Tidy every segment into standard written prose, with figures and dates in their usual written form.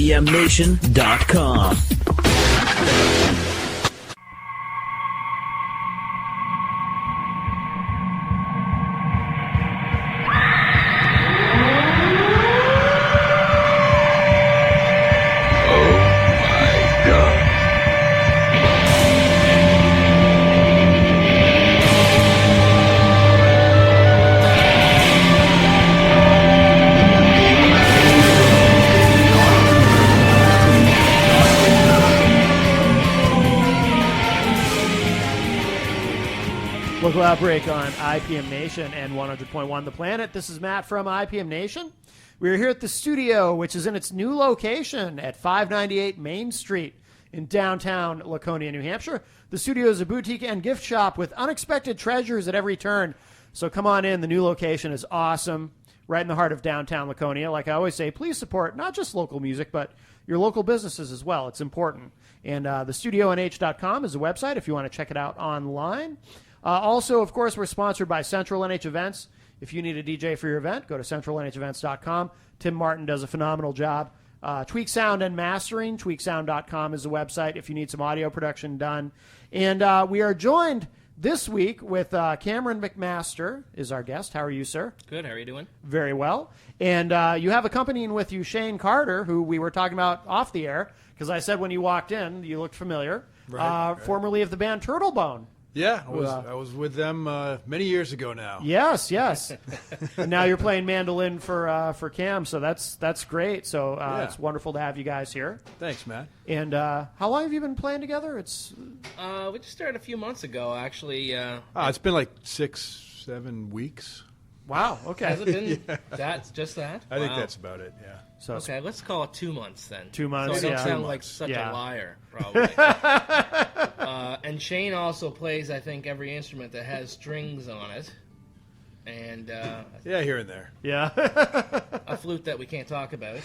IPMNation.com. Local Outbreak on IPM Nation and 100.1 The Planet. This is Matt from IPM Nation. We're here at the studio, which is in its new location at 598 Main Street in downtown Laconia, New Hampshire. The studio is a boutique and gift shop with unexpected treasures at every turn. So come on in. The new location is awesome, right in the heart of downtown Laconia. Like I always say, please support not just local music, but your local businesses as well. It's important. And thestudionh.com is the website if you want to check it out online. Also, of course, we're sponsored by Central NH Events. If you need a DJ for your event, go to centralnhevents.com. Tim Martin does a phenomenal job. Tweak Sound and Mastering, tweaksound.com is the website if you need some audio production done. And we are joined this week with Cameron MacMaster is our guest. How are you, sir? Good. How are you doing? Very well. And you have accompanying with you Shane Carter, who we were talking about off the air, because I said when you walked in, you looked familiar, right. Formerly of the band Turtlebone. Yeah, I was with them many years ago now. Yes. And now you're playing mandolin for Cam, so that's great. So It's wonderful to have you guys here. Thanks, Matt. And how long have you been playing together? We just started a few months ago, actually. It's been like 6-7 weeks. Wow. Okay. Has it been just that? I think that's about it. Yeah. So okay, let's call it 2 months then. 2 months. So I don't sound like such a liar, probably. And Shane also plays, I think, every instrument that has strings on it. And here and there. Yeah. A flute that we can't talk about.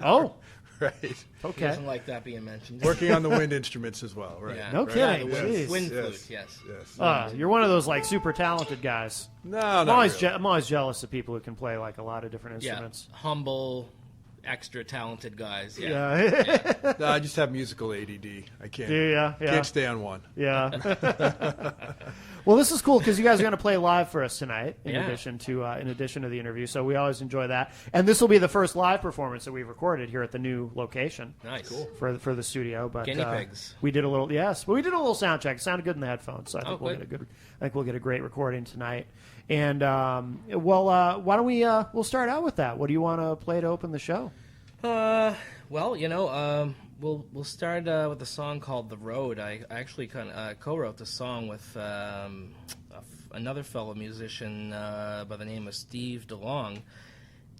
Oh. Right. Okay. He doesn't like that being mentioned. Working on the wind instruments as well, right? Yeah. No kidding. Yeah, wind flute, yes. You're one of those like super talented guys. No, I'm always jealous of people who can play like a lot of different instruments. Yeah. Humble, extra talented guys. Yeah. No, I just have musical ADD. I can't. Can't stay on one. Yeah. Well, this is cool because you guys are going to play live for us tonight, in addition to the interview. So we always enjoy that. And this will be the first live performance that we've recorded here at the new location. Nice, cool. For the studio. But guinea pigs. We did a little sound check. It sounded good in the headphones, so I think we'll get a great recording tonight. And why don't we'll start out with that? What do you want to play to open the show? We'll start with a song called "The Road." I actually co-wrote the song with another fellow musician by the name of Steve DeLong,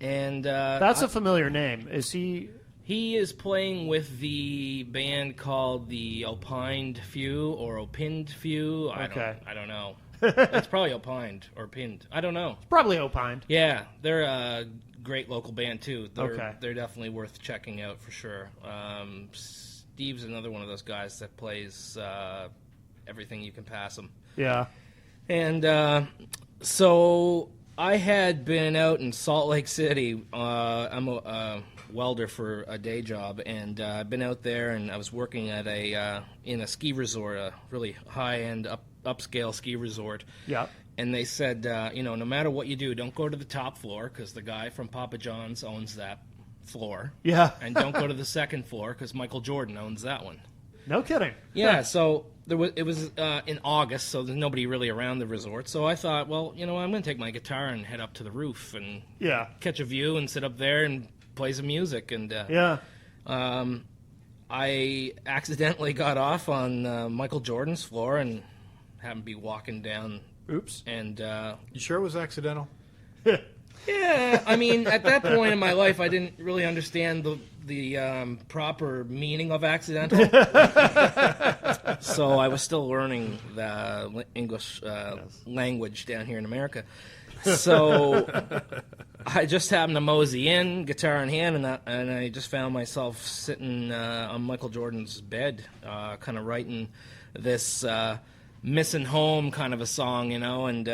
and that's a familiar name. Is he? He is playing with the band called the Opined Few or Opined Few. Okay. I don't know. It's probably Opined or Pinned. I don't know. It's probably Opined. Yeah, they're a great local band too. They're definitely worth checking out for sure. Steve's another one of those guys that plays everything you can pass him. Yeah. And so I had been out in Salt Lake City. I'm a welder for a day job, and I've been out there, and I was working at in a ski resort, a really high-end upscale ski resort. Yeah. And they said, no matter what you do, don't go to the top floor because the guy from Papa John's owns that floor. Yeah. And don't go to the second floor because Michael Jordan owns that one. No kidding. Yeah, so it was in August, so there's nobody really around the resort. So I thought, well, I'm going to take my guitar and head up to the roof and catch a view and sit up there and play some music. And I accidentally got off on Michael Jordan's floor and happened to be walking down. Oops. And you sure it was accidental? Yeah, I mean, at that point in my life, I didn't really understand the proper meaning of accidental. So I was still learning the English language down here in America. So I just happened to mosey in, guitar in hand, and I just found myself sitting on Michael Jordan's bed, kind of writing this missing home kind of a song, and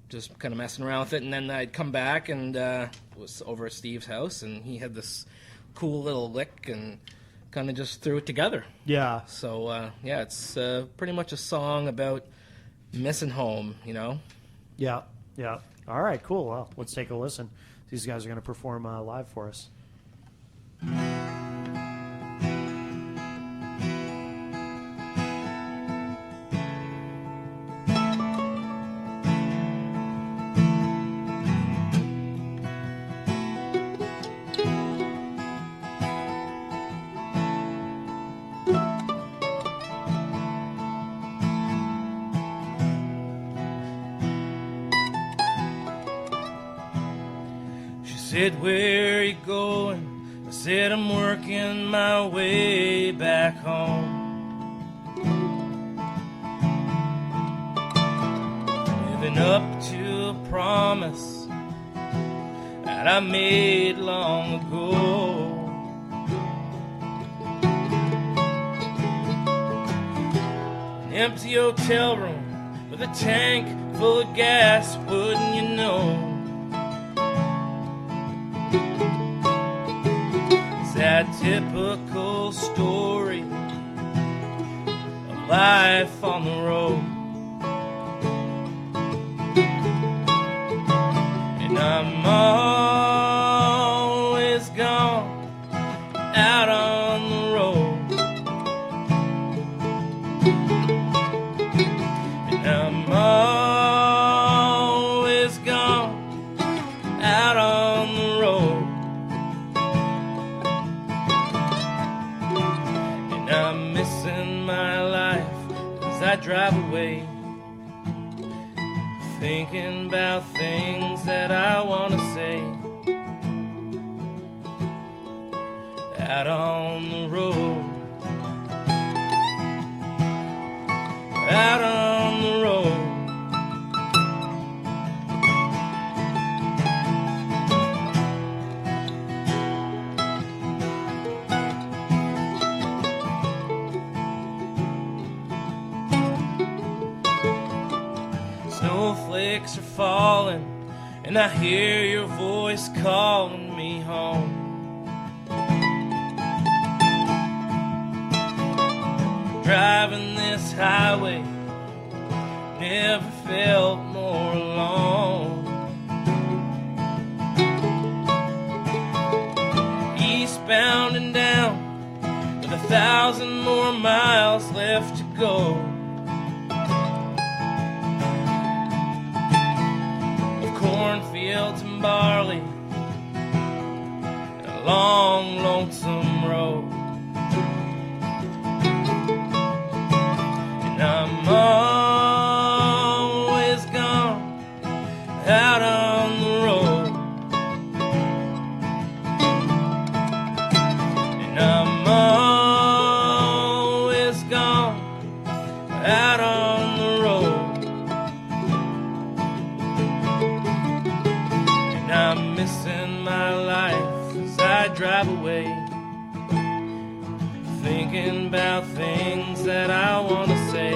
just kind of messing around with it. And then I'd come back and was over at Steve's house, and he had this cool little lick and kind of just threw it together. Yeah. So, it's pretty much a song about missing home, Yeah. All right, cool. Well, let's take a listen. These guys are going to perform live for us. Said, where you going? I said, I'm working my way back home. Living up to a promise that I made long ago. An empty hotel room with a tank full of gas, wouldn't you know? That typical story of life on the road. And I'm always gone out on the road. And I'm always gone out on the road. I'm missing my life as I drive away, thinking about things that I want to say. Out on the road, out on the road. Snowflakes are falling, and I hear your voice calling me home. Driving this highway, never felt more alone. Eastbound and down, with 1,000 more miles left to go. Cornfields and barley, and a long, lonesome road. And I'm always gone out on the road. And I'm always gone out on the road. I'm missing my life as I drive away, thinking about things that I want to say.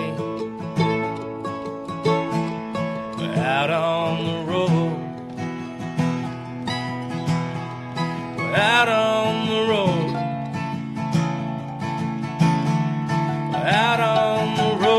We're out on the road, we're out on the road, we're out on the road.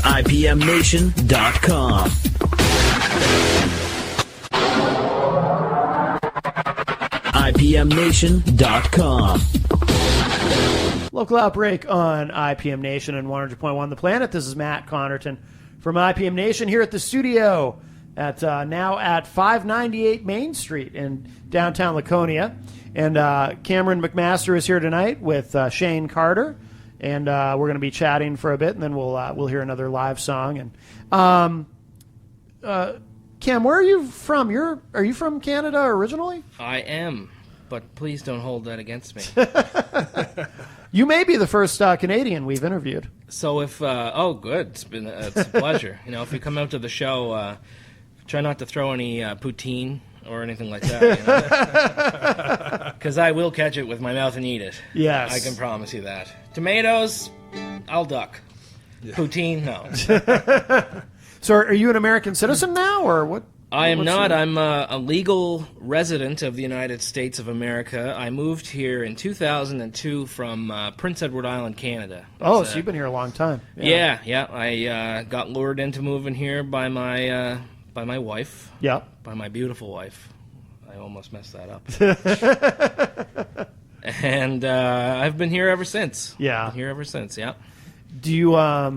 IPMNation.com. IPMNation.com. Local Outbreak on IPM Nation and 100.1 The Planet. This is Matt Connerton from IPM Nation here at the studio at now at 598 Main Street in downtown Laconia. And Cameron MacMaster is here tonight with Shane Carter. And we're going to be chatting for a bit, and then we'll hear another live song. And Cam, where are you from? Are you from Canada originally? I am, but please don't hold that against me. You may be the first Canadian we've interviewed. So if good, it's a pleasure. If you come out to the show, try not to throw any poutine or anything like that. Because I will catch it with my mouth and eat it. Yes. I can promise you that. Tomatoes, I'll duck. Yeah. Poutine, no. So are you an American citizen now, or what? I am not. I'm a legal resident of the United States of America. I moved here in 2002 from Prince Edward Island, Canada. Oh, so you've been here a long time. Yeah. I got lured into moving here by my wife. Yeah. By my beautiful wife. I almost messed that up. And I've been here ever since. Yeah. Been here ever since, yeah. Do you, well,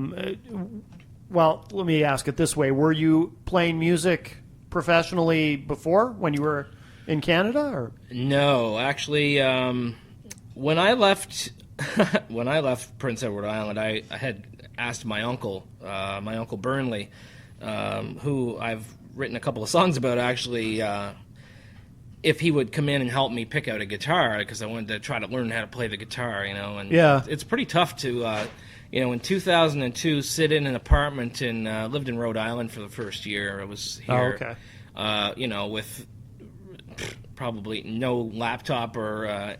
let me ask it this way. Were you playing music professionally before when you were in Canada, or? No, actually, when I left Prince Edward Island, I had asked my uncle Burnley, who I've written a couple of songs about, actually, if he would come in and help me pick out a guitar, because I wanted to try to learn how to play the guitar, and it's pretty tough to, in 2002, sit in an apartment and lived in Rhode Island for the first year. I was here, with probably no laptop or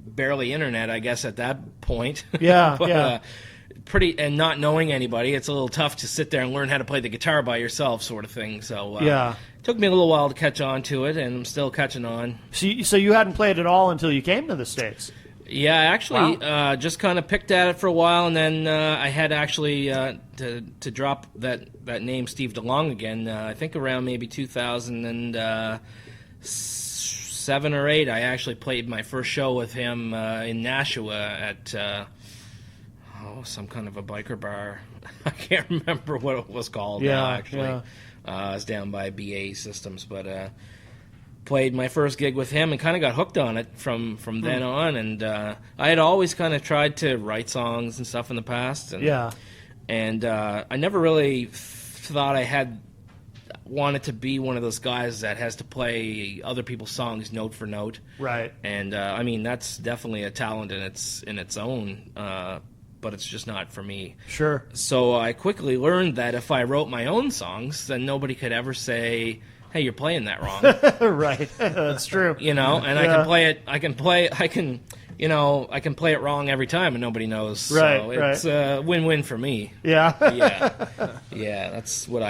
barely internet, I guess, at that point. Yeah, but, and not knowing anybody, it's a little tough to sit there and learn how to play the guitar by yourself, sort of thing. So it took me a little while to catch on to it, and I'm still catching on. So you hadn't played at all until you came to the States? Yeah, actually, just kind of picked at it for a while, and then I had actually to drop that name Steve DeLong again. I think around maybe 2007 or 8, I actually played my first show with him in Nashua at some kind of a biker bar. I can't remember what it was called now, actually. It was down by BA Systems, but played my first gig with him and kind of got hooked on it from then on. And I had always kind of tried to write songs and stuff in the past. And I never really thought I wanted to be one of those guys that has to play other people's songs note for note. Right. And I mean, that's definitely a talent in its own, but it's just not for me. Sure. So I quickly learned that if I wrote my own songs, then nobody could ever say, hey, you're playing that wrong. Right. That's true. And I can play it. I can play it wrong every time, and nobody knows. Right. So it's a win-win for me. Yeah. Yeah. That's what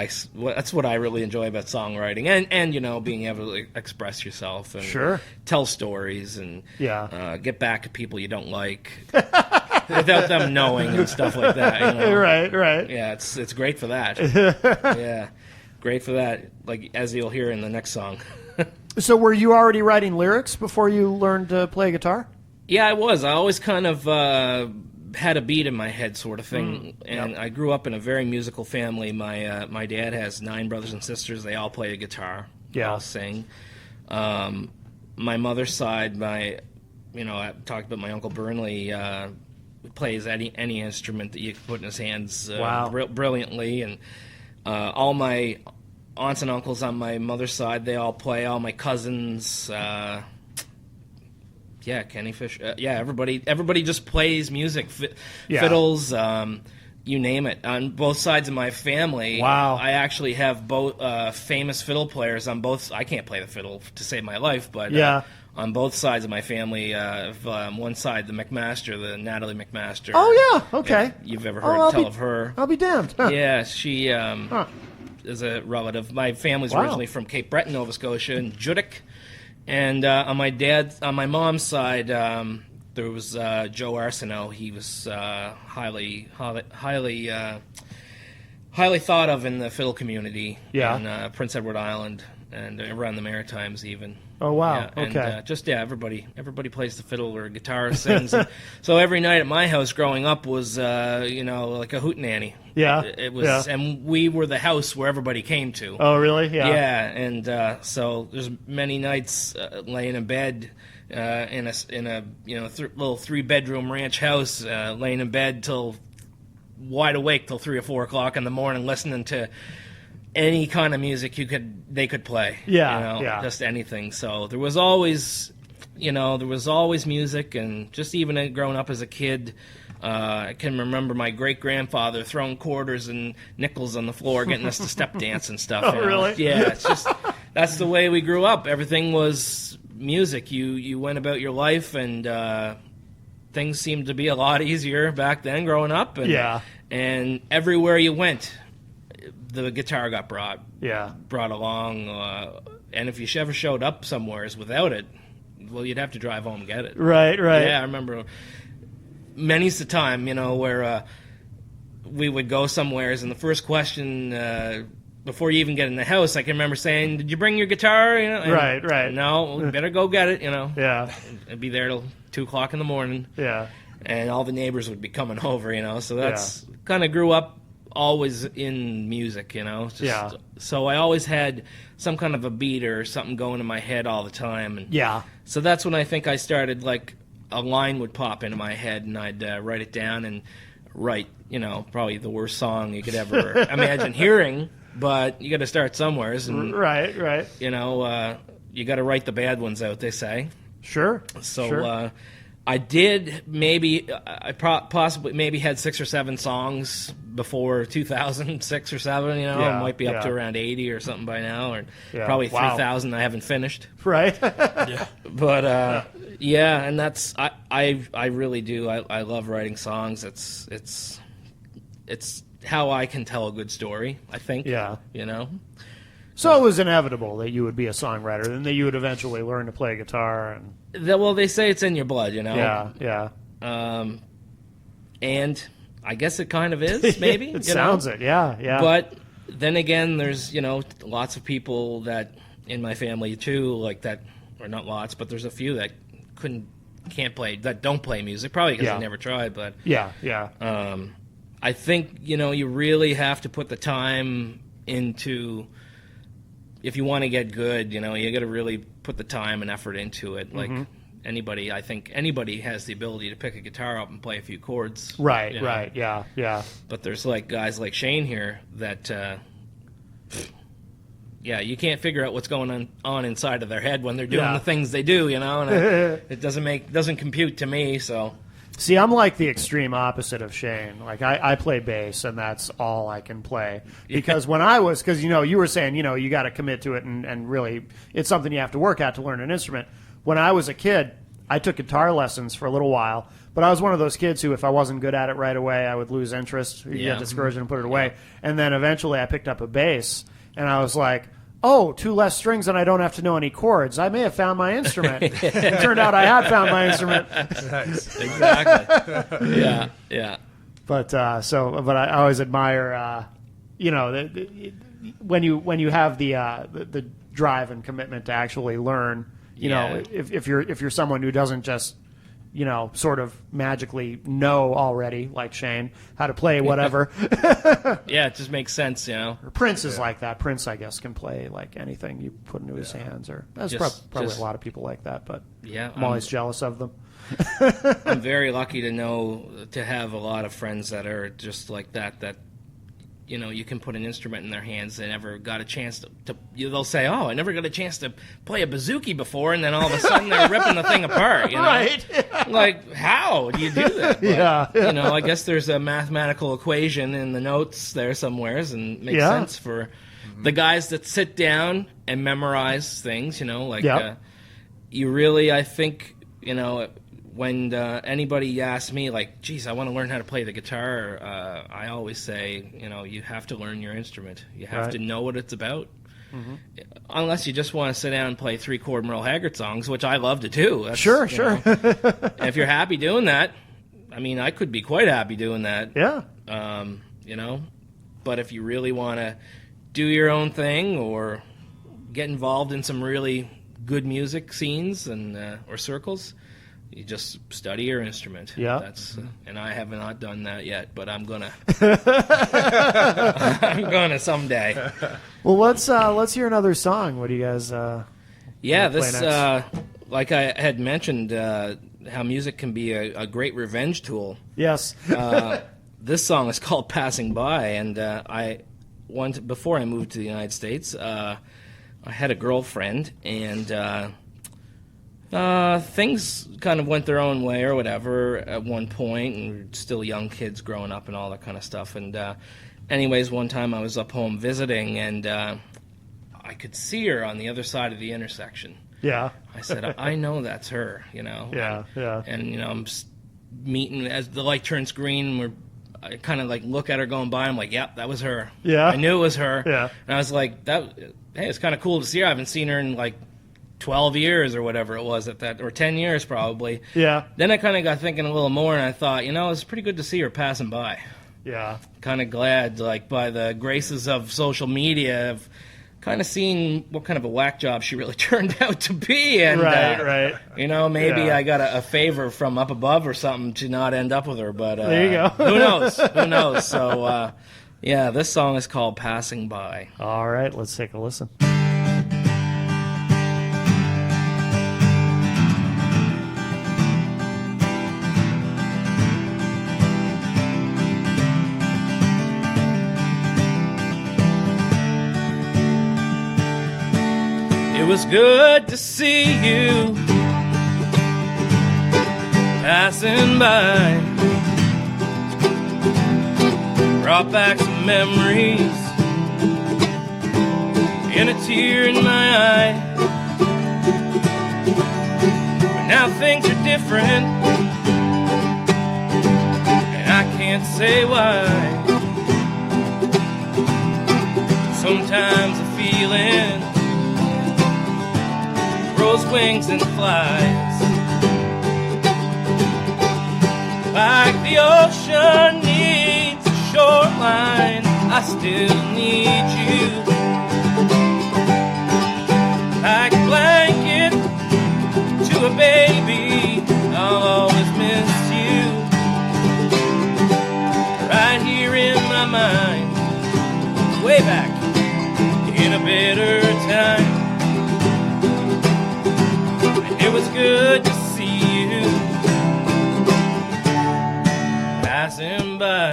I really enjoy about songwriting, and being able to express yourself and tell stories and get back at people you don't like without them knowing and stuff like that. Right. Yeah, it's great for that. Yeah. Great for that, like as you'll hear in the next song. So were you already writing lyrics before you learned to play guitar? Yeah, I was. I always kind of had a beat in my head, sort of thing. And I grew up in a very musical family. My dad has 9 brothers and sisters. They all play the guitar. They all sing. My mother's side, I talked about my Uncle Burnley, plays any instrument that you can put in his hands brilliantly. And all my aunts and uncles on my mother's side, they all play. All my cousins, Kenny Fish, everybody just plays music, fiddles, you name it. On both sides of my family, I actually have both famous fiddle players on both. I can't play the fiddle to save my life, but on both sides of my family, one side, the MacMaster, the Natalie MacMaster. Oh, yeah, okay. If you've ever heard tell of her. I'll be damned. Huh. Yeah, she is a relative. My family's originally from Cape Breton, Nova Scotia, and Judic. And on my mom's side, there was Joe Arsenault. He was highly thought of in the fiddle community in Prince Edward Island and around the Maritimes even. Oh, wow. And, okay. Everybody plays the fiddle or guitar, sings. So every night at my house growing up was, like a hootenanny. Yeah. It was, and we were the house where everybody came to. Oh, really? Yeah. Yeah, and so there's many nights laying in bed in a little 3-bedroom ranch house, laying in bed till wide awake till 3 or 4 o'clock in the morning, listening to any kind of music they could play. Just anything. So there was always music, and just even growing up as a kid, I can remember my great-grandfather throwing quarters and nickels on the floor, getting us to step dance and stuff. Oh, really? Yeah, it's just that's the way we grew up. Everything was music. You went about your life, and things seemed to be a lot easier back then growing up. And, and everywhere you went, the guitar got brought along. And if you ever showed up somewheres without it, well, you'd have to drive home and get it. Right. Yeah, I remember many's the time, where we would go somewheres, and the first question before you even get in the house, I can remember saying, "Did you bring your guitar?" Right. No, we better go get it. Yeah. I'd be there till 2:00 in the morning. Yeah. And all the neighbors would be coming over. So that's kind of grew up always in music. So I always had some kind of a beat or something going in my head all the time. And so that's when I think I started, like, a line would pop into my head, and I'd write it down and write, probably the worst song you could ever imagine hearing, but you got to start somewheres. And, right. You got to write the bad ones out, they say. Sure. So I did possibly maybe had 6 or 7 songs before 2006 or 7. I might be up to around 80 or something by now, or probably 3,000 I haven't finished. Right. But and that's I really do. I love writing songs. It's how I can tell a good story, I think. Yeah. So it was inevitable that you would be a songwriter and that you would eventually learn to play guitar. Well, they say it's in your blood, Yeah. And I guess it kind of is, maybe. It sounds it, yeah. But then again, there's, lots of people that in my family, too, like that, or not lots, but there's a few that that don't play music, probably because they never tried, but... Yeah. I think, you really have to put the time into... If you want to get good, you got to really put the time and effort into it. Like anybody, I think anybody has the ability to pick a guitar up and play a few chords. Right, yeah. But there's like guys like Shane here that, you can't figure out what's going on inside of their head when they're doing the things they do, and it doesn't compute to me, so... See, I'm like the extreme opposite of Shane. Like, I play bass, and that's all I can play. Because because, you were saying, you got to commit to it, and really, it's something you have to work at to learn an instrument. When I was a kid, I took guitar lessons for a little while, but I was one of those kids who, if I wasn't good at it right away, I would lose interest, get discouraged, and put it away. And then eventually I picked up a bass, and I was like, oh, 2 less strings and I don't have to know any chords. I may have found my instrument. It turned out I had found my instrument. Nice. Exactly. Yeah. But I always admire, when you have the drive and commitment to actually learn. If you're someone who doesn't just sort of magically know already, like Shane, how to play whatever. It just makes sense, Prince is like that. Prince, I guess, can play like anything you put into his hands. Or there's probably a lot of people like that, but I'm always jealous of them. I'm very lucky to have a lot of friends that are just like that you can put an instrument in their hands. They never got a chance to they'll say, oh, I never got a chance to play a bouzouki before, and then all of a sudden they're ripping the thing apart, Right. Like, how do you do that? But, I guess there's a mathematical equation in the notes there somewheres, and it makes sense for the guys that sit down and memorize things, you really, I think, when anybody asks me, like, geez, I want to learn how to play the guitar, I always say, you have to learn your instrument. You have to know what it's about. Unless you just want to sit down and play 3-chord Merle Haggard songs, which I love to do. That's, sure. And if you're happy doing that, I mean, I could be quite happy doing that. Yeah. But if you really want to do your own thing or get involved in some really good music scenes and or circles, you just study your instrument. Yeah. And I have not done that yet, but I'm gonna. I'm gonna someday. Well, let's hear another song. What do you guys? This like I had mentioned, how music can be a great revenge tool. Yes. This song is called "Passing By," and before I moved to the United States, I had a girlfriend, and things kind of went their own way or whatever at one point, and we were still young kids growing up and all that kind of stuff. And anyways, one time I was up home visiting, and I could see her on the other side of the intersection. Yeah. I said, I know that's her, Yeah, yeah. And, I'm meeting, as the light turns green, I kind of, look at her going by. I'm like, yep, that was her. Yeah. I knew it was her. Yeah. And I was like, hey, it's kind of cool to see her. I haven't seen her in, 12 years or whatever it was at that, or 10 years probably. Yeah. Then I kind of got thinking a little more, and I thought, it's pretty good to see her passing by. Yeah. Kind of glad, by the graces of social media, of kind of seeing what kind of a whack job she really turned out to be. And, right. Maybe I got a favor from up above or something to not end up with her. But there you go. Who knows? Who knows? So, this song is called Passing By. All right, let's take a listen. It was good to see you passing by. Brought back some memories and a tear in my eye. But now things are different, and I can't say why. Sometimes the feeling grows wings and flies. Like the ocean needs a shoreline, I still need you. Like a blanket to a baby, I'll always miss you. Right here in my mind, way back in a better time. It was good to see you passing by.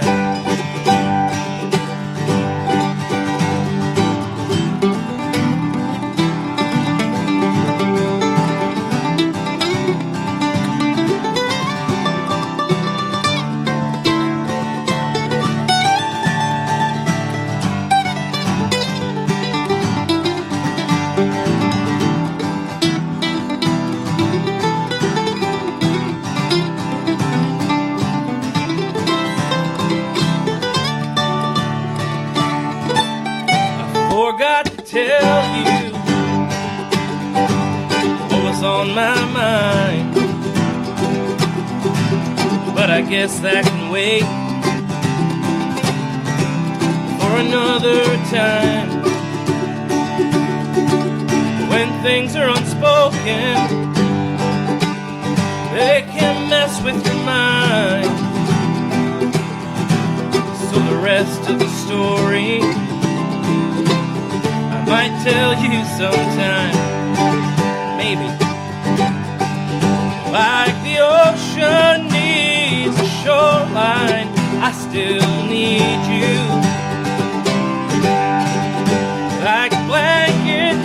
Tell you what was on my mind, but I guess that can wait for another time. When things are unspoken, they can mess with your mind. So the rest of the story might tell you sometime, maybe. Like the ocean needs a shoreline, I still need you. Like a blanket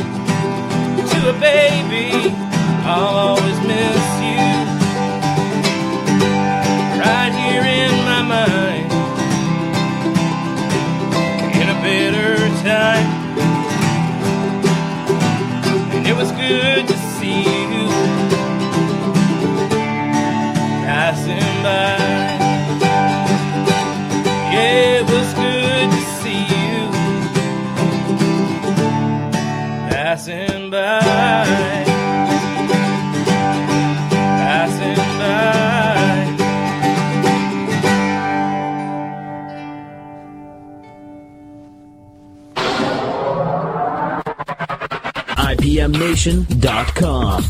to a baby, I'll always miss you. Right here in my mind, in a better time. It was good to see you passing by. Yeah, it was good to see you passing by. Passing by. IPMNation.com.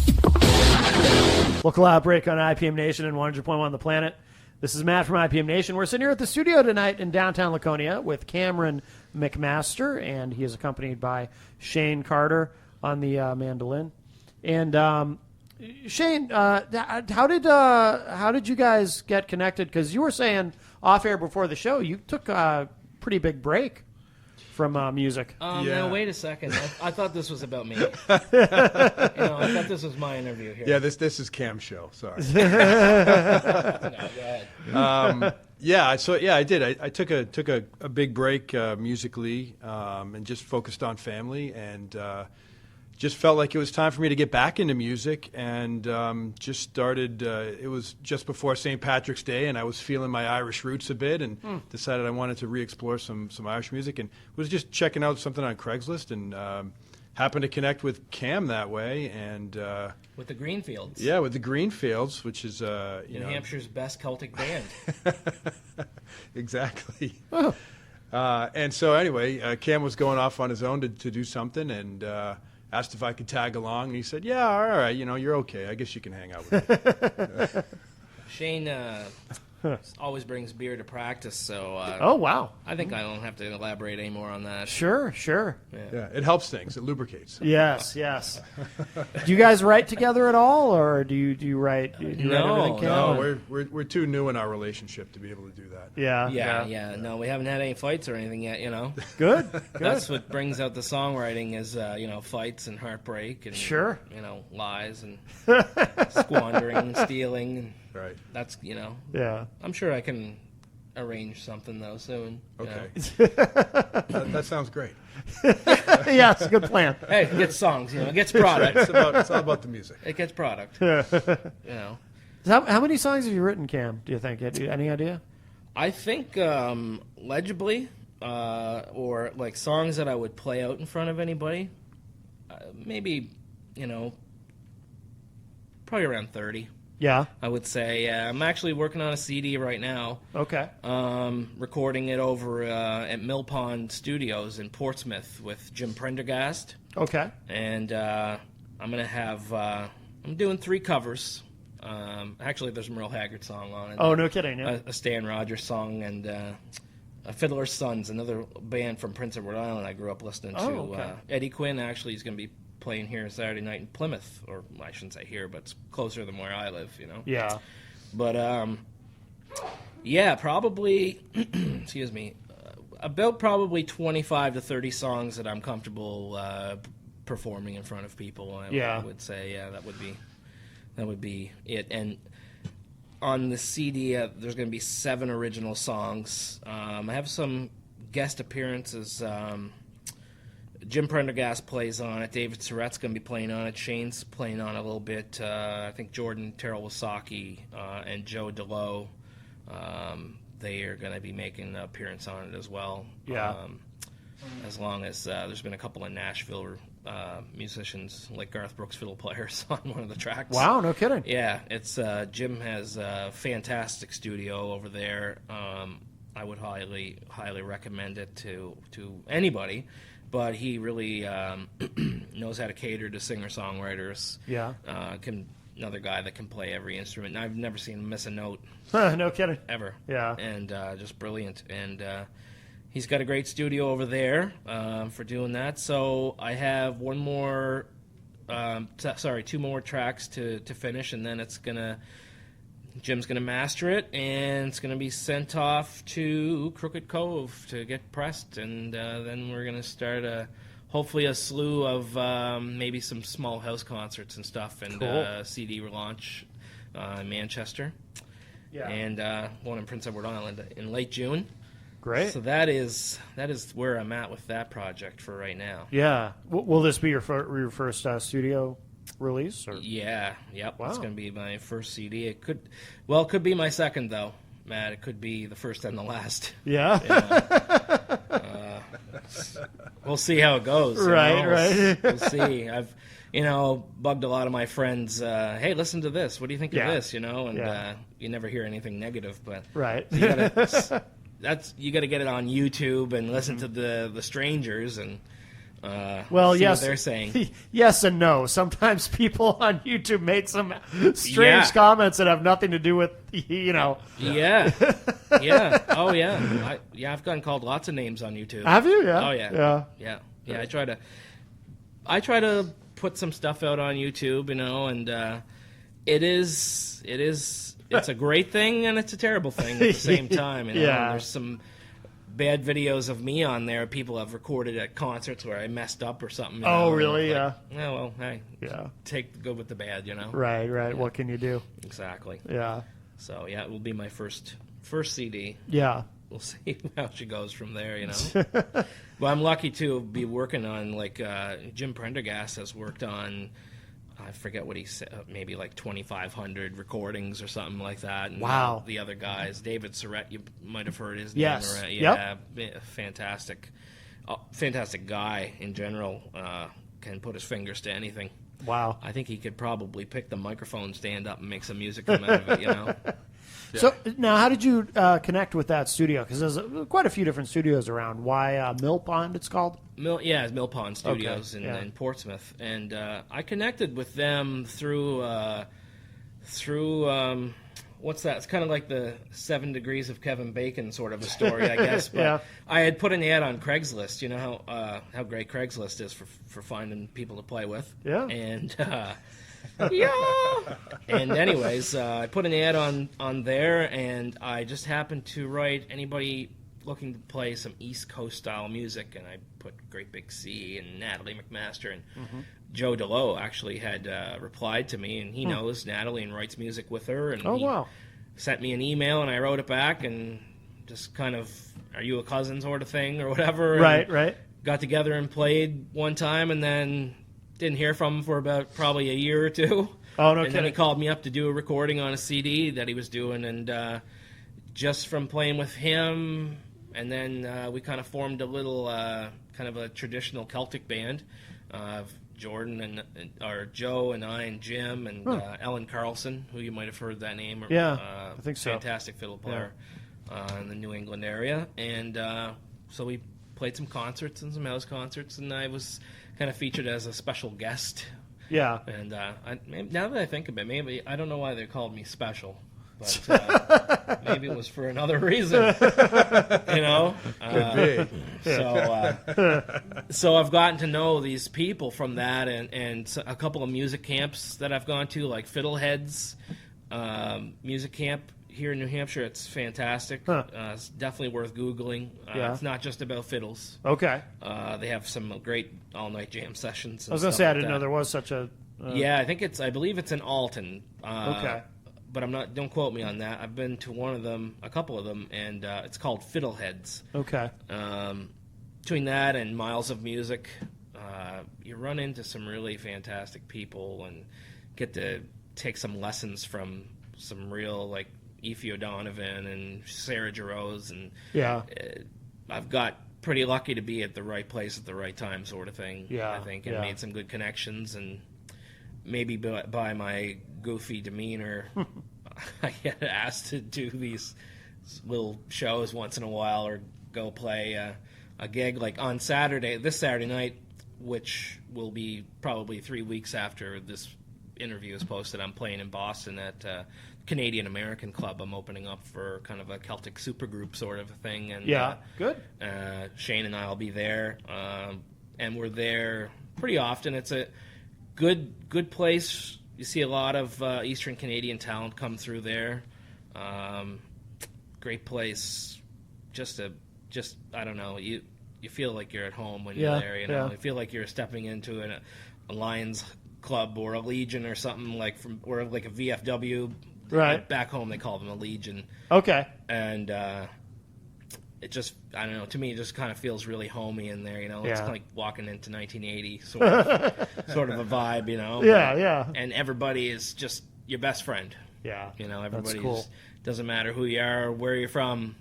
Local Outbreak on IPM Nation and 100.1 The Planet. This is Matt from IPM Nation. We're sitting here at the studio tonight in downtown Laconia with Cameron MacMaster, and he is accompanied by Shane Carter on the mandolin. And Shane, how did you guys get connected? Because you were saying off air before the show you took a pretty big break from music. No, wait a second. I thought this was about me. I thought this was my interview here. Yeah, this is Cam's show. Sorry. No, go ahead. Yeah, so I did. I took a big break musically, and just focused on family, and just felt like it was time for me to get back into music, and just started. It was just before St. Patrick's Day, and I was feeling my Irish roots a bit, and decided I wanted to re-explore some Irish music, and was just checking out something on Craigslist, and happened to connect with Cam that way, and with the Greenfields. Yeah, with the Greenfields, which is New Hampshire's best Celtic band. Exactly. Oh. And so anyway, Cam was going off on his own to do something, and asked if I could tag along, and he said, "Yeah, all right, you're okay. I guess you can hang out with me." Shane always brings beer to practice, so Oh, wow. I think I don't have to elaborate any more on that. Sure. Yeah, it helps things. It lubricates. Yes. Do you guys write together at all, or do you write? Do you write everything, Cam? No, we're too new in our relationship to be able to do that. Yeah. No, we haven't had any fights or anything yet. Good. That's what brings out the songwriting is fights and heartbreak and Sure. lies and squandering and stealing. And Right. that's Yeah. I'm sure I can arrange something though soon. Okay. That sounds great. Yeah, it's a good plan. Hey, it gets songs. It gets product. It's all about the music. It gets product. How many songs have you written, Cam? Do you think? Any idea? I think legibly, or like songs that I would play out in front of anybody, maybe, probably around 30. Yeah. I would say. I'm actually working on a CD right now. Okay. Recording it over at Mill Pond Studios in Portsmouth with Jim Prendergast. Okay. And I'm going to have, I'm doing 3 covers. Actually, there's a Merle Haggard song on it. Oh, no kidding. Yeah. A Stan Rogers song, and a Fiddler's Sons, another band from Prince Edward Island I grew up listening to. Okay. Eddie Quinn actually is going to be playing here Saturday night in Plymouth, or I shouldn't say here, but it's closer than where I live, Yeah. But, yeah, probably, excuse me, about probably 25 to 30 songs that I'm comfortable performing in front of people. I would say, that would be it. And on the CD, there's going to be 7 original songs. I have some guest appearances. Jim Prendergast plays on it. David Surratt's going to be playing on it. Shane's playing on it a little bit. I think Jordan Terrell-Wasaki and Joe DeLoe, they are going to be making an appearance on it as well. Yeah. As long as there's been a couple of Nashville musicians, like Garth Brooks fiddle players, on one of the tracks. Wow, no kidding. Yeah, it's Jim has a fantastic studio over there. I would highly recommend it to anybody. But he really knows how to cater to singer-songwriters. Yeah. Another guy that can play every instrument. And I've never seen him miss a note. No kidding. Ever. Yeah. And just brilliant. And he's got a great studio over there for doing that. So I have 2 more tracks to finish, and then Jim's going to master it, and it's going to be sent off to Crooked Cove to get pressed, and then we're going to start hopefully a slew of maybe some small house concerts and stuff, and cool. CD launch in Manchester, and one in Prince Edward Island in late June. Great. So that is where I'm at with that project for right now. Yeah. Will this be your first studio release? Or? Yeah. Yep. Wow. It's going to be my first CD. It could be my second though, Matt. It could be the first and the last. Yeah. We'll see how it goes. Right. We'll see. I've bugged a lot of my friends. Hey, listen to this. What do you think of this? And you never hear anything negative, but right. You got to get it on YouTube and listen to the strangers and. See yes, what they're saying. Yes and no. Sometimes people on YouTube make some strange comments that have nothing to do with, Yeah. Oh, yeah. I've gotten called lots of names on YouTube. Have you? Yeah. Oh, yeah. Yeah. I try to put some stuff out on YouTube, and it's a great thing and it's a terrible thing at the same time. There's some bad videos of me on there people have recorded at concerts where I messed up or something. Oh, really? Yeah. Yeah, well, hey. Yeah. Take the good with the bad, Right. Yeah. What can you do? Exactly. Yeah. So, yeah, it will be my first first CD. Yeah. We'll see how she goes from there, you know. Well, I'm lucky to be working on, like, Jim Prendergast has worked on, I forget what he said, maybe like 2,500 recordings or something like that. And wow. The other guys, David Surratt, you might have heard his yes. name. Right? Yeah, yep. Fantastic guy in general. Can put his fingers to anything. Wow. I think he could probably pick the microphone stand up and make some music come out of it, you know. Yeah. So now, how did you connect with that studio? Because there's quite a few different studios around. Why Mill Pond? It's called. It's Mill Pond Studios in Portsmouth, and I connected with them through what's that? It's kind of like the 7 Degrees of Kevin Bacon sort of a story, I guess. But yeah. I had put an ad on Craigslist. You know how great Craigslist is for finding people to play with. Yeah. And and anyways, I put an ad on there, and I just happened to write anybody looking to play some East Coast style music, and I put Great Big C and Natalie MacMaster, and Joe DeLoe actually had replied to me, and he knows Natalie and writes music with her, and he sent me an email, and I wrote it back, and just kind of, are you a cousin sort of thing or whatever. Right. Got together and played one time, and then didn't hear from him for about probably a year or two. Oh, no And then he called me up to do a recording on a CD that he was doing, and just from playing with him, and then we kind of formed a little kind of a traditional Celtic band. Jordan or Joe and I and Jim and Ellen Carlson, who you might have heard that name. I think so. Fantastic fiddle player in the New England area. And so we played some concerts and some house concerts, and I was kind of featured as a special guest. Yeah. And now that I think of it, maybe, I don't know why they called me special. But maybe it was for another reason, you know. Could be. So I've gotten to know these people from that, and a couple of music camps that I've gone to, like Fiddleheads Music Camp here in New Hampshire. It's fantastic. It's definitely worth Googling. It's not just about fiddles. Okay. They have some great all-night jam sessions. I was going to say, I didn't know there was such a... Yeah, I believe it's in Alton. Okay. But don't quote me on that. I've been to a couple of them, and it's called Fiddleheads. Okay. Between that and Miles of Music, you run into some really fantastic people and get to take some lessons from some real, like, Aoife O'Donovan and Sarah Jarosz, and I've got pretty lucky to be at the right place at the right time sort of thing, I think, and made some good connections, and maybe by my goofy demeanor, I get asked to do these little shows once in a while or go play a gig like on this Saturday night, which will be probably 3 weeks after this interview is posted. I'm playing in Boston at Canadian American Club. I'm opening up for kind of a Celtic supergroup sort of a thing. And good. Shane and I will be there, and we're there pretty often. It's a good place. You see a lot of Eastern Canadian talent come through there. Great place. Just I don't know. You feel like you're at home when you're there. You know, you feel like you're stepping into a Lions club or a Legion or something or like a VFW. Right. Back home they call them a Legion. Okay. And it just, I don't know, to me it just kind of feels really homey in there, you know. It's like walking into 1980 sort of a vibe, you know. Yeah. And everybody is just your best friend. Yeah. You know, everybody That's cool. just doesn't matter who you are or where you're from.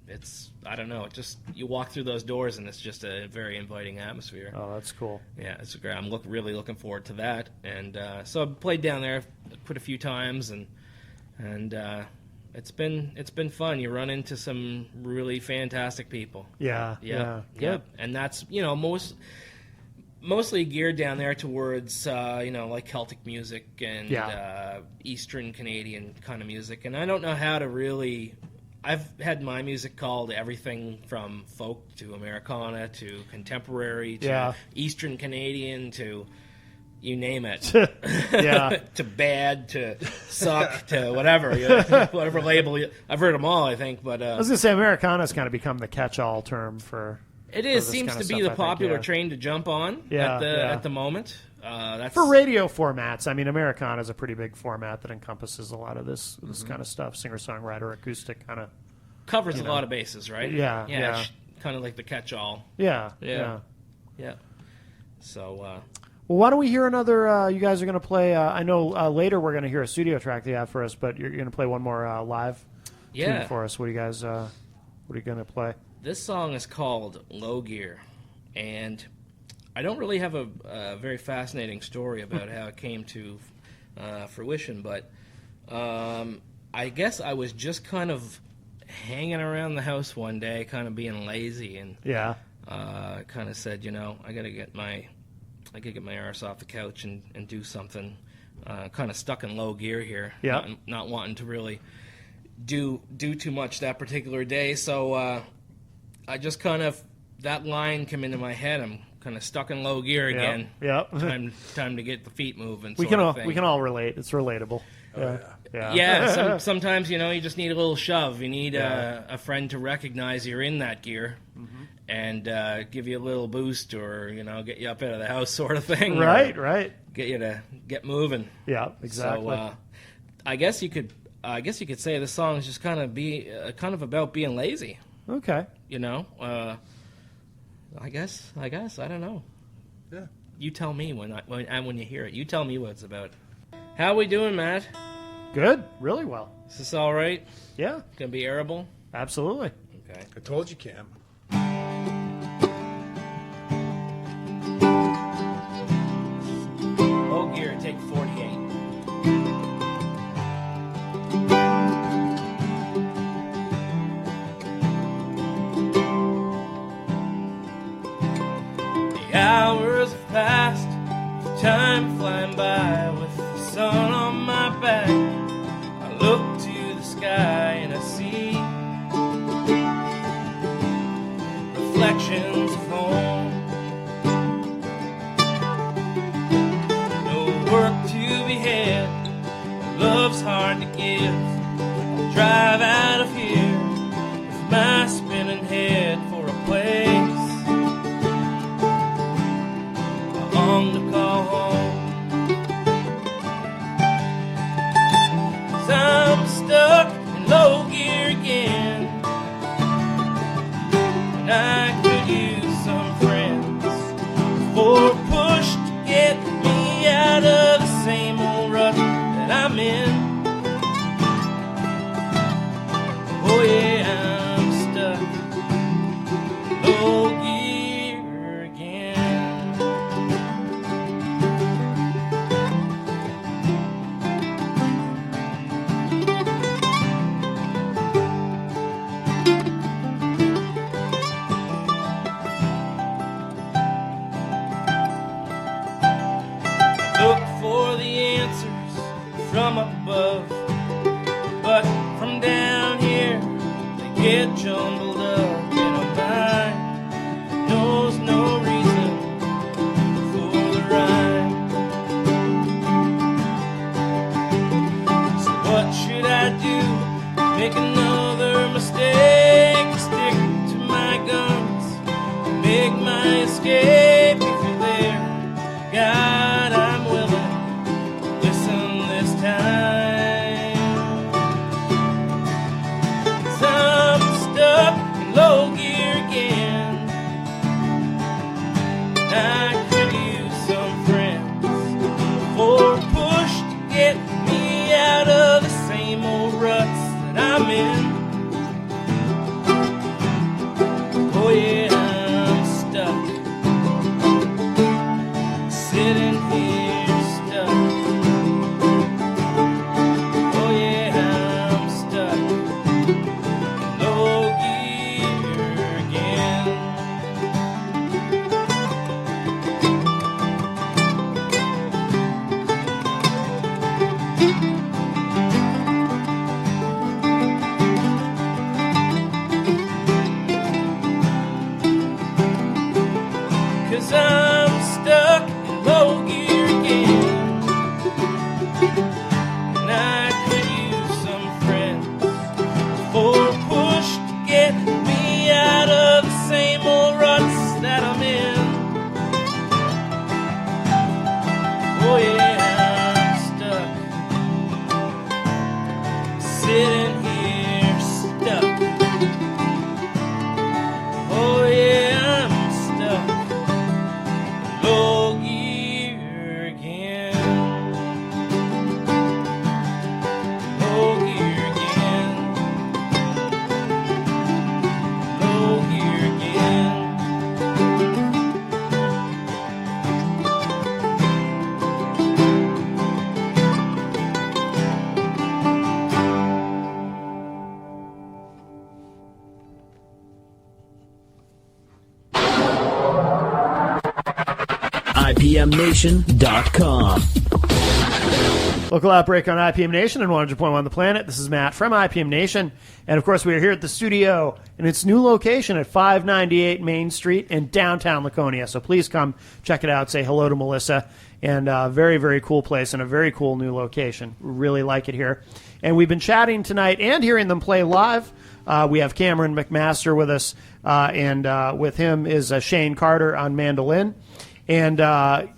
It's, I don't know, you walk through those doors and it's just a very inviting atmosphere. Oh, that's cool. Yeah, it's great. I'm really looking forward to that. And so I've played down there, quite a few times, and it's been fun. You run into some really fantastic people. Yeah. Good. And that's, you know, mostly geared down there towards you know, like Celtic music and Eastern Canadian kind of music. And I don't know how to really. I've had my music called everything from folk to Americana to contemporary to Eastern Canadian to you name it. To bad to suck to whatever, whatever label. I've heard them all, I think. But I was going to say Americana's kind of become the catch-all term for. It is seems to be the popular train to jump on at the moment. That's For radio formats, I mean, Americana is a pretty big format that encompasses a lot of this kind of stuff, singer-songwriter, acoustic kind of. covers a lot of bases, right? Yeah. Kind of like the catch-all. Yeah. So, Well, why don't we hear another? You guys are going to play. I know later we're going to hear a studio track that you have for us, but you're going to play one more live tune for us. What do you guys? What are you going to play? this song is called Low Gear, and I don't really have a very fascinating story about how it came to fruition, but I guess I was just kind of hanging around the house one day, kind of being lazy, and kind of said, you know, I gotta get my arse off the couch and do something. Kind of stuck in low gear here, not wanting to really do too much that particular day, so I just kind of, that line came into my head. I'm kind of stuck in low gear again. Time to get the feet moving. We can all relate. It's relatable. Sometimes, you know, you just need a little shove. You need a friend to recognize you're in that gear and give you a little boost, or, you know, get you up out of the house, sort of thing. Right. Get you to get moving. Yeah, exactly. So I guess you could say this song is just kind of about being lazy. Okay. You know, I guess I don't know. Yeah. You tell me when you hear it. You tell me what it's about. How we doing, Matt? Good. Really well. Is this all right? Yeah. Gonna be airable? Absolutely. Okay. I told you, Cam. Low gear, take 48. The hours have passed, the time flying by with the sun on my back. I look to the sky and I see reflections of home. No work to be had, love's hard to give. I'll drive out of here with my spinning head for a place to call home. 'Cause I'm stuck in low gear again, and I could use some friends for a push to get me out of the same old rut that I'm in. Oh yeah, I'm stuck low gear again. Look for the answers from above, but from down here they get jumbled up in a mind knows no reason for the rhyme. So what should I do? Make another mistake, stick to my guns, make my escape. If you're there, God, I'm willing, listen this time. 'Cause I'm stuck in low gear again. I could use some friends for a push to get me out of the same old ruts that I'm in. Oh yeah, I'm stuck, sitting here stuck. Oh yeah, I'm stuck in low gear again. sitting here stuck. Oh yeah, I'm stuck. Low gear again. Low gear again. Low gear again. IPMNation.com. Local Outbreak on IPM Nation and 100.1 The Planet. This is Matt from IPM Nation. And, of course, we are here at the studio in its new location at 598 Main Street in downtown Laconia. So please come check it out. Say hello to Melissa. And very, very cool place and a very cool new location. Really like it here. And we've been chatting tonight and hearing them play live. We have Cameron MacMaster with us, and with him is Shane Carter on mandolin. And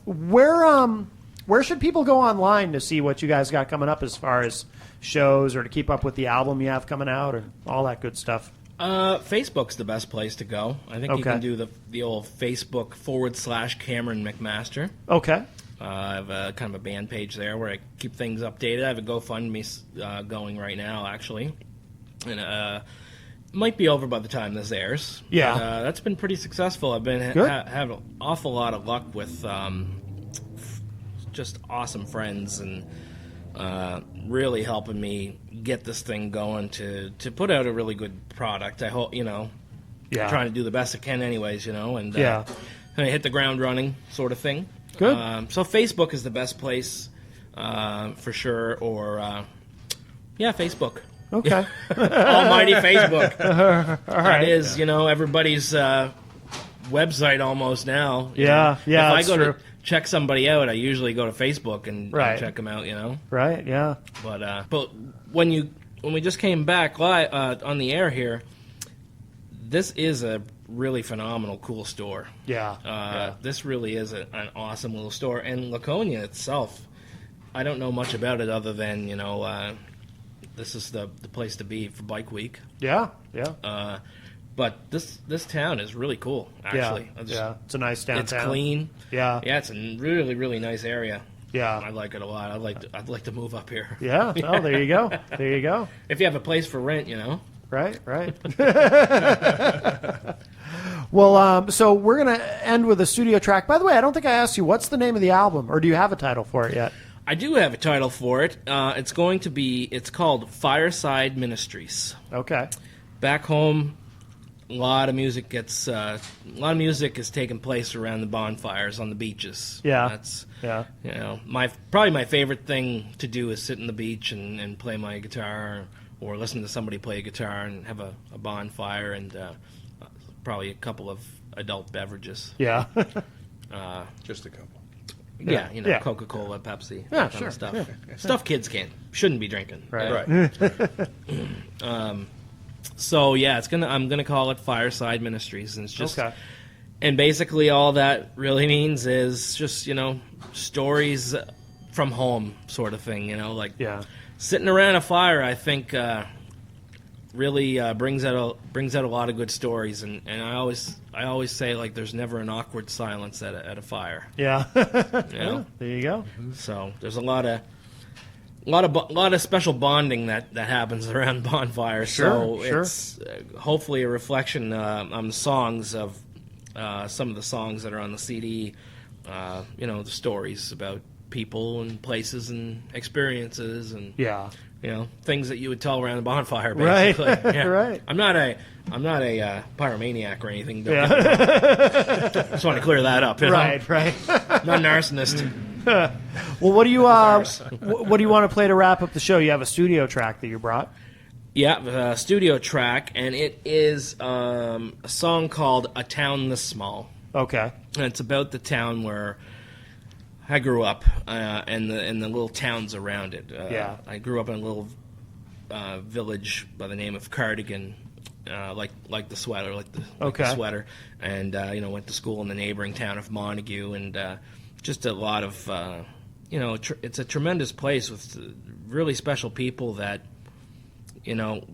where should people go online to see what you guys got coming up as far as shows or to keep up with the album you have coming out and all that good stuff? Facebook's the best place to go. I think you can do the old Facebook / Cameron MacMaster. Okay. I have a kind of a band page there where I keep things updated. I have a GoFundMe going right now, actually. And might be over by the time this airs. Yeah. But, that's been pretty successful. I've been have an awful lot of luck with just awesome friends and really helping me get this thing going to put out a really good product. I hope, trying to do the best I can anyways, and kind of hit the ground running sort of thing. Good. So Facebook is the best place for sure, or Facebook. Okay. Almighty Facebook. All right. It is, everybody's website almost now. Yeah, If I go true. to check somebody out, I usually go to Facebook and check them out, Right, yeah. But when we just came back live, on the air here, this is a really phenomenal, cool store. Yeah. This really is an awesome little store. And Laconia itself, I don't know much about it other than, this is the place to be for Bike Week. Yeah. But this town is really cool, actually. It's a nice downtown. It's clean. Yeah. Yeah, it's a really, really nice area. Yeah. I like it a lot. I'd like to move up here. Yeah. Oh, there you go. There you go. If you have a place for rent, Right. Well, so we're going to end with a studio track. By the way, I don't think I asked you, what's the name of the album? Or do you have a title for it yet? I do have a title for it. It's called Fireside Ministries. Okay. Back home, a lot of music is taking place around the bonfires on the beaches. Yeah. That's Yeah. probably my favorite thing to do is sit on the beach and play my guitar or listen to somebody play a guitar and have a bonfire and probably a couple of adult beverages. Yeah. Just a couple. Yeah, Yeah. Coca-Cola, Pepsi, Yeah, that kind sure. of stuff. Yeah. Stuff kids shouldn't be drinking. Right. So yeah, I'm gonna call it Fireside Ministries, and it's just Okay. and basically all that really means is just stories from home sort of thing. Yeah. Sitting around a fire. I think really brings out a lot of good stories, and I always say there's never an awkward silence at a fire. Yeah. There you go. So there's a lot of special bonding that happens around bonfires. Sure, So sure. it's hopefully a reflection on the songs of some of the songs that are on the CD. The stories about people and places and experiences and Yeah. things that you would tell around a bonfire. Right. Basically. Yeah. Right. I'm not a pyromaniac or anything. Yeah. Just want to clear that up. Right. I'm not an arsonist. Well, what do you want to play to wrap up the show? You have a studio track that you brought. Yeah, a studio track, and it is a song called "A Town This Small." Okay. And it's about the town where I grew up, and the little towns around it. Yeah. I grew up in a little village by the name of Cardigan, like the sweater, like the sweater, and went to school in the neighboring town of Montague, and just a lot of it's a tremendous place with really special people that you know,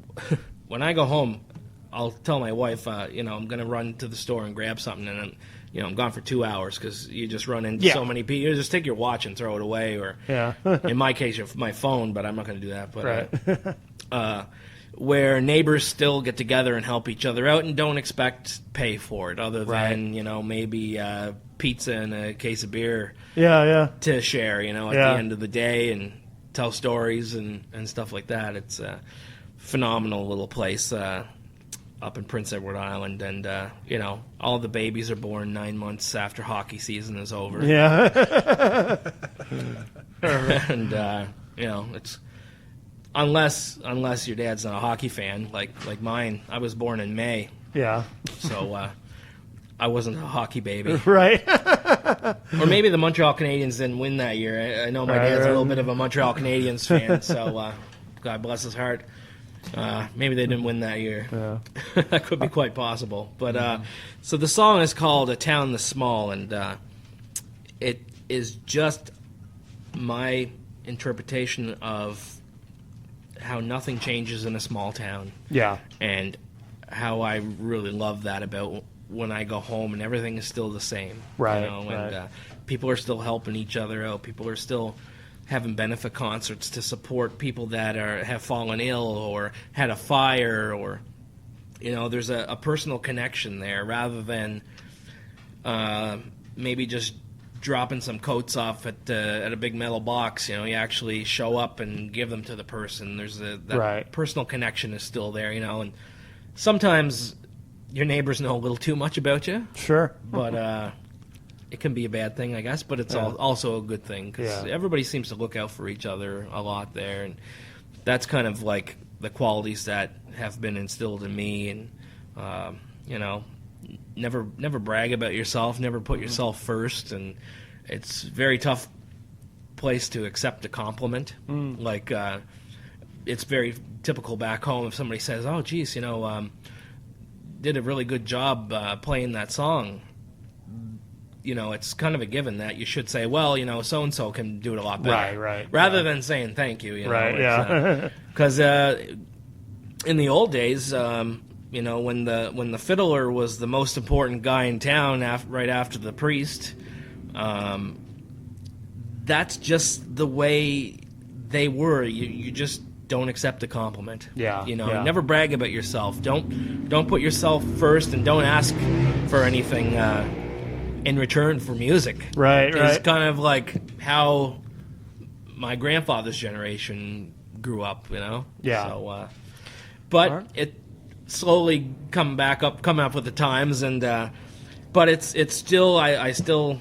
when I go home, I'll tell my wife, you know, I'm going to run to the store and grab something, and you know, I'm gone for 2 hours because you just run into so many people. You just take your watch and throw it away, or in my case, my phone. But I'm not going to do that. But where neighbors still get together and help each other out and don't expect pay for it, other than you know, maybe pizza and a case of beer. To share, you know, at the end of the day, and tell stories and stuff like that. It's a phenomenal little place up in Prince Edward Island, and you know, all the babies are born 9 months after hockey season is over. And you know, it's unless your dad's not a hockey fan like mine. I was born in May, so I wasn't a hockey baby, right? Or maybe the Montreal Canadiens didn't win that year. I know my dad's a little bit of a Montreal Canadiens fan, so God bless his heart. Maybe they didn't win that year. That could be quite possible. But so the song is called "A Town This Small," and it is just my interpretation of how nothing changes in a small town. And how I really love that about when I go home and everything is still the same. You know, and people are still helping each other out. People are still having benefit concerts to support people that have fallen ill or had a fire, or you know, there's a personal connection there rather than maybe just dropping some coats off at a big metal box. You know, you actually show up and give them to the person. There's that personal connection is still there, you know, and sometimes your neighbors know a little too much about you. But it can be a bad thing, I guess, but it's also a good thing because everybody seems to look out for each other a lot there, and that's kind of like the qualities that have been instilled in me. And you know, never brag about yourself, never put yourself first, and it's a very tough place to accept a compliment. Like it's very typical back home if somebody says, "Oh, geez, you know, did a really good job playing that song." You know, it's kind of a given that you should say, well, you know, so-and-so can do it a lot better. Rather than saying thank you, you know. Because in the old days, you know, when the fiddler was the most important guy in town right after the priest, that's just the way they were. You just don't accept a compliment. You know, never brag about yourself. Don't put yourself first, and don't ask for anything in return for music. It's kind of like how my grandfather's generation grew up, you know. So, but it slowly coming up with the times, and but it's still I still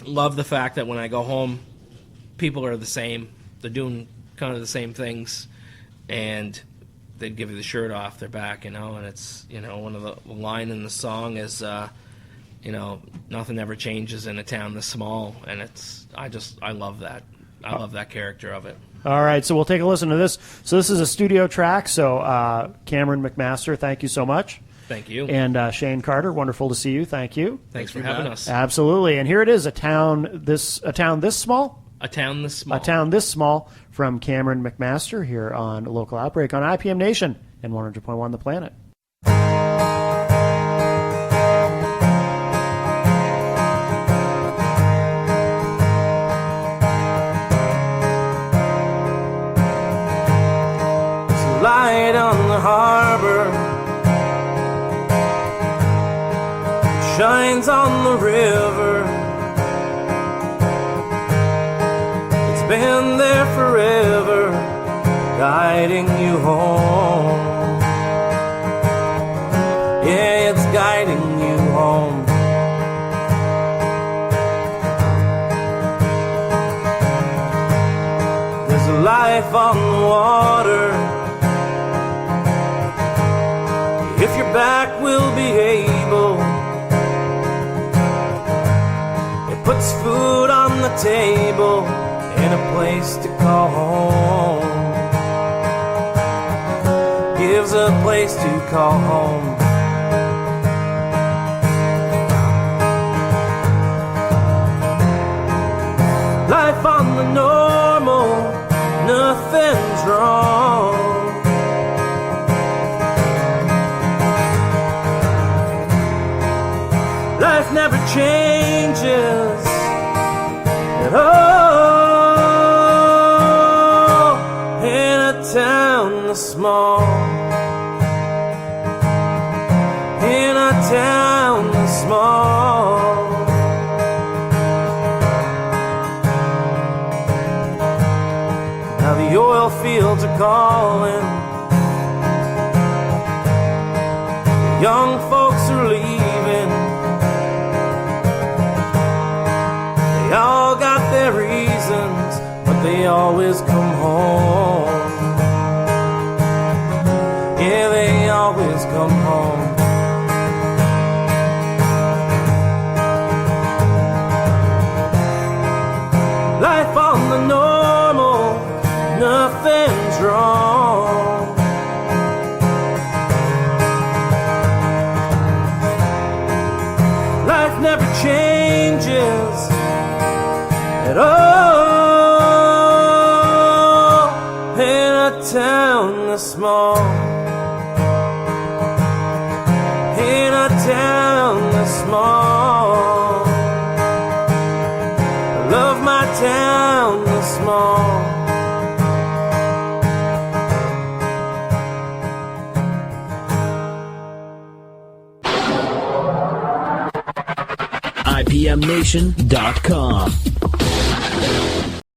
love the fact that when I go home, people are the same. They're doing kind of the same things, and they give you the shirt off their back, you know. And it's, you know, one of the line in the song is you know, nothing ever changes in a town this small, and I love that. I love that character of it. All right, so we'll take a listen to this. So this is a studio track. So Cameron MacMaster, thank you so much. Thank you. And Shane Carter, wonderful to see you. Thank you. Thanks for having us. Absolutely. And here it is, a town this small. A Town This Small. A Town This Small from Cameron MacMaster here on Local Outbreak on IPM Nation and 100.1 The Planet. Light on the harbor, shines on the river. It's been there forever, guiding you home. Yeah, it's guiding you home. There's a life on the water. If your back will be able, it puts food on the table and a place to call home. Gives a place to call home. Life on the normal, nothing's wrong. this small, in a town this small. Now the oil fields are calling, the young folks are leaving. They all got their reasons, but they always come home. Yeah, they always come home. Life on the normal, nothing's wrong. Life never changes at all in a town this small, in a town this small. I love my town this small. IPMNation.com.